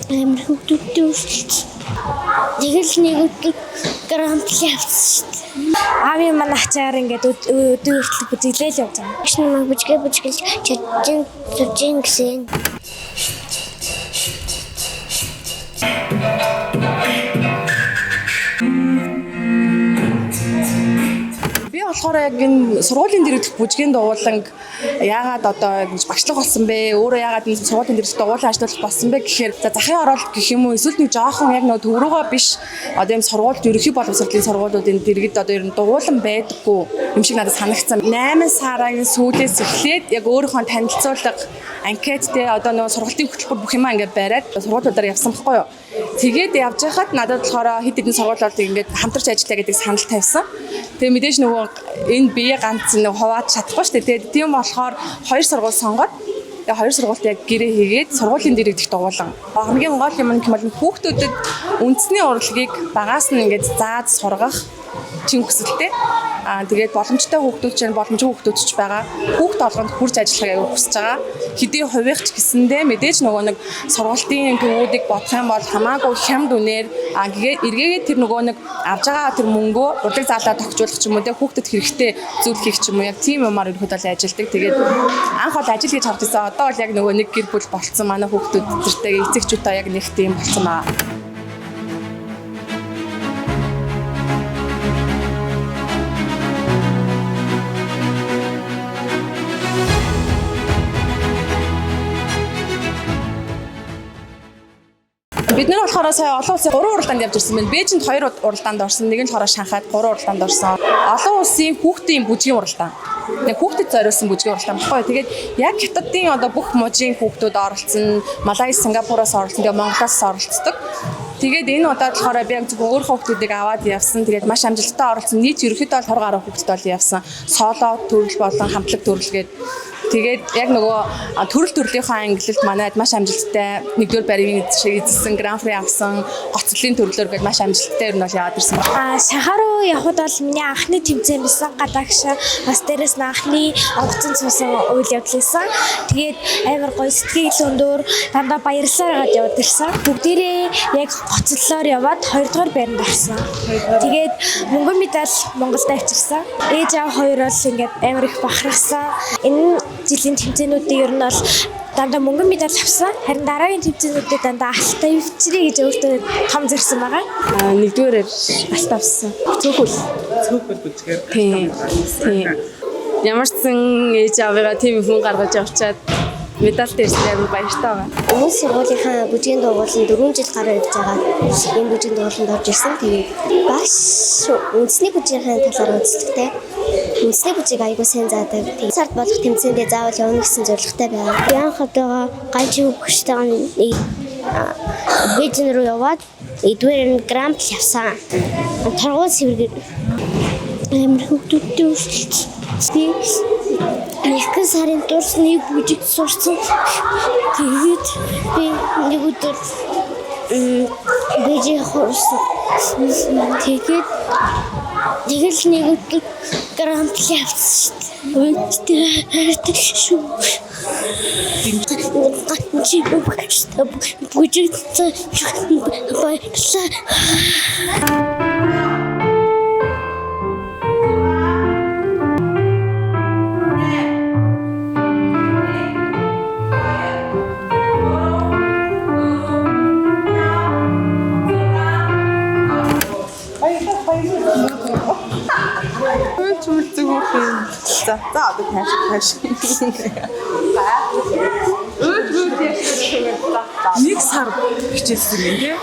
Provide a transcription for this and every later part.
Амар хүүхдүүдтэй үргэлж. Тэгэл нэг өдөр грант явсан шүү дээ. Аавын маань ачаар ингээд өдөр хүртэл бүжиглээл явж байгаа. Багш намайг бүжгэлж чадчих гэсэн. Би болохоор яг энэ сургуулийн дэргэдэх бүжгийн дууланг яагаад одоо багшлах болсон бэ? Өөрөө яагаад энэ сургуулийн дэргэдэх дуулан ажиллах болсон бэ гэхээр захын оролт гэх юм уу эсвэл нэг жоохон яг нэг төв рүүгээ биш одоо юм сургуульд ерөнхий боловсролын сургуулиудын дэргэд одоо ер нь дуулан байдаггүй юм шиг надад санагдсан. 8 сарын сүүлээс эхлээд яг өөрийнхөө танилцуулга анкет тэ одоо нэг сургуулийн хөтөлбөр бүх юм ингээд бариад сургуулиудаар явсан байхгүй юу? Тэгээд явж байхад надад болохоор хэд хэдэн сургуулиудыг ингээд хамтарч ажиллаа гэдэг санал тавьсан. Тэгээ мэдээж нөгөө энэ бие ганц нэг хувааж чадахгүй шүү дээ. Тэгээд тийм болохоор хоёр сургууль сонгоод тэгээ хоёр сургуульд яг гэрээ хийгээд сургуулийн дэргэдэх дуулан. Хамгийн гол юм нь хүүхдүүдэд үндэсний урлагийг багаас нь ингээд зааж сургах чин хүсэлтэй. Тэгээд боломжтой хүүхдүүд ч боломжгүй хүүхдүүд ч байгаа. Хүүхд толгонд хурж ажиллахыг хүсэж байгаа. Хэдий хувийнхч гэсэндээ мэдээж нөгөө нэг сургуулийн төвүүдийг бодох юм бол хамаагүй хямд үнээр эргээгээд тэр нөгөө нэг авж байгаа тэр мөнгөө урлаг заалаа тогтжуулах ч юм уу те хүүхдэд хэрэгтэй зүйл хийх ч юм уу яг тийм юмар өрхөд бол ажилдаг. Тэгээд анх бол ажил гэж харж байсан. Одоо бол яг нөгөө нэг гэр бүл болцсон манай хүүхдүүд зэртэйгээ эцэгчүүдээ яг нэг тийм болцсон баа. Бид нар болохоор сая олон улсын 3 уралдаанд явж ирсэн байна. Бээжинд 2 уралдаанд орсон, нэг нь болохоор Шанхайд 3 уралдаанд орсон. Олон улсын хүүхдийн бүжгийн уралдаан. Нэг хүүхдэд зориулсан бүжгийн уралдаан баггүй. Тэгээд яг хятадын одоо бүх мужийн хүүхдүүд оролцсон, Малайз, Сингапураас оролцсон, тэгээд Монголоос оролцдог. Тэгээд энэ удаад болохоор би яг зөвхөн өөрийнхөө хүүхдүүдийг аваад явсан. Тэгээд маш амжилттай оролцсон. Нийт ерөнхийдөө 20 гаруй хүүхдэд бол явсан. Соло төрөл болон хамтлаг төрөлгээд тэгээд яг нөгөө төрөлийнхөө ангилалд манайд маш амжилттай нэгдүгээр байрын эзэлсэн, гран при авсан, гоцлын төрлөөр гээд маш амжилттай ер нь бол яваад ирсэн байна. Шанхай руу явхад бол миний анхны тэмцээн байсан. Гадагш бас дээрээс нь анхны онгоцон цуусан үйл явдал байсан. Тэгээд амар гоё сэтгэл өндөр дандаа баярлалаа гад яваад ирсэн. Бүгдээрээ яг гоцлолоор яваад 2 дугаар байранд орсон. Тэгээд мөнгөн медаль Монголд авчирсан. Ээж аав хоёр бол ингээд амар их бахархсан. Энэ жилийн тэмцээнүүдийн ер нь бол дандаа мөнгөн медаль авсан. Харин дараагийн тэмцээнүүдэд дандаа алтан өвчрээ гэж өөртөө том зорьсон байгаа. Нэгдүгээрээр алт авсан. Цөөхөл бүжгээр. Тийм. Ямар ч сан ээж аваагаа тийм хүн гаргаж авчаад медальтай ирсэн баяртай байгаа. Өмнө сургуулийнхаа бүжгийн дууланд 4 жил гараа явж байгаа. Энэ бүжгийн дууланд орж ирсэн. Тэгээд багш үндэсний бүжгийн талаар үзэлтэй. Үндэсний бүжиг аягүй сайн заадаг. Сард болох тэмцээндээ заавал явна гэсэн зорилготой байгаа. Би анх удаага ганчин хөштэйг Бээжин руу яваад эдгээр нь гран при авсан. Торгуул сэвэргээр амар хүүхдүүдтэй үргэлж. Би 1 сарын турсны бүжиг сурсан. Тэгээд би нэг өдөр бээжин хорсон. Тэгээд нэг өдөр гран при авсан шүү дээ. Шүү. Бүжиг баярлалаа. За одоо тааш. Нэг сар хичээсэн юм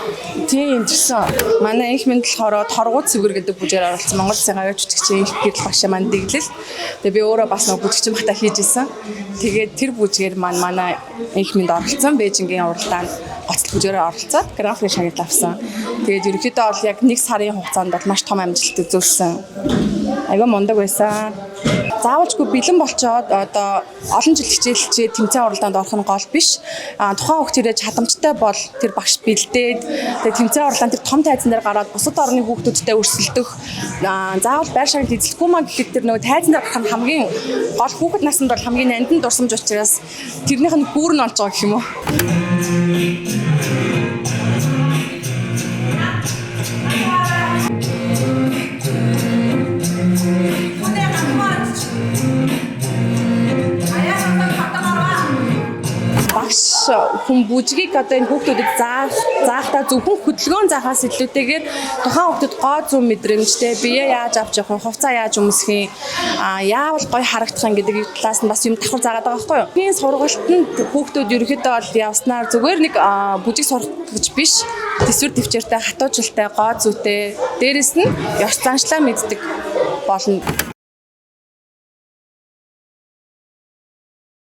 тийм гэсэн. Манай их мэд болохоор торгууд цэвэр гэдэг бүжээр оролцсон. Монгол Улсын гавьяа жүжигчийн их гэрэл багш маань дэглэл. Тэгээ би өөрөө бас нэг бүжигчин бата хийж исэн. Тэгээд тэр бүжгээр манай их мэд оролцсон. Бээжингийн уралдаанд гоцлог бүжээр оролцоод гран при шагнал авсан. Тэгээд ерөнхийдөө бол яг нэг сарын хугацаанд бол маш том амжилт үзүүлсэн. Айгаа мундаг байсан. Заавалжгүй бэлэн болчоод одоо олон жил хичээлчээ тэмцээн уралдаанд орох нь гол биш. Тухайн хүүхд тэрэ чадамжтай бол тэр багш бэлдээд тэгээ тэмцээн уралдаанд тэр том тайзан дээр гараад бусад орны хүүхдүүдтэй өрсөлдөх заавал байр шагнал эзлэхгүй маа гэхэд тэр нөгөө тайзан дээр гарах нь хамгийн гол хүүхэд наснд бол хамгийн нандин дурсамж учраас тэрнийх нь гүүр нь олж байгаа гэх юм уу. хүн бүжгийг одоо энэ хүүхдүүдэд заахтаа зөвхөн хөдөлгөөн заахаас илүүтэйгээр тухайн хүүхдүүд гоо зүүн мэдрэмжтэй бие яаж авч явах вэ, хувцас яаж өмсөх юм, яавал гоё харагдах юм гэдэг талаас нь бас юм давхар заагаад байгаа байхгүй юу. Тийм сургалтанд хүүхдүүд ерөөхдөө бол явснаар зүгээр нэг бүжиг сурах гэж биш, төсвөр төвчээртэй, хатуужилтай, гоо зүйтэй, дээрэс нь ёс заншлаа мэддэг болно.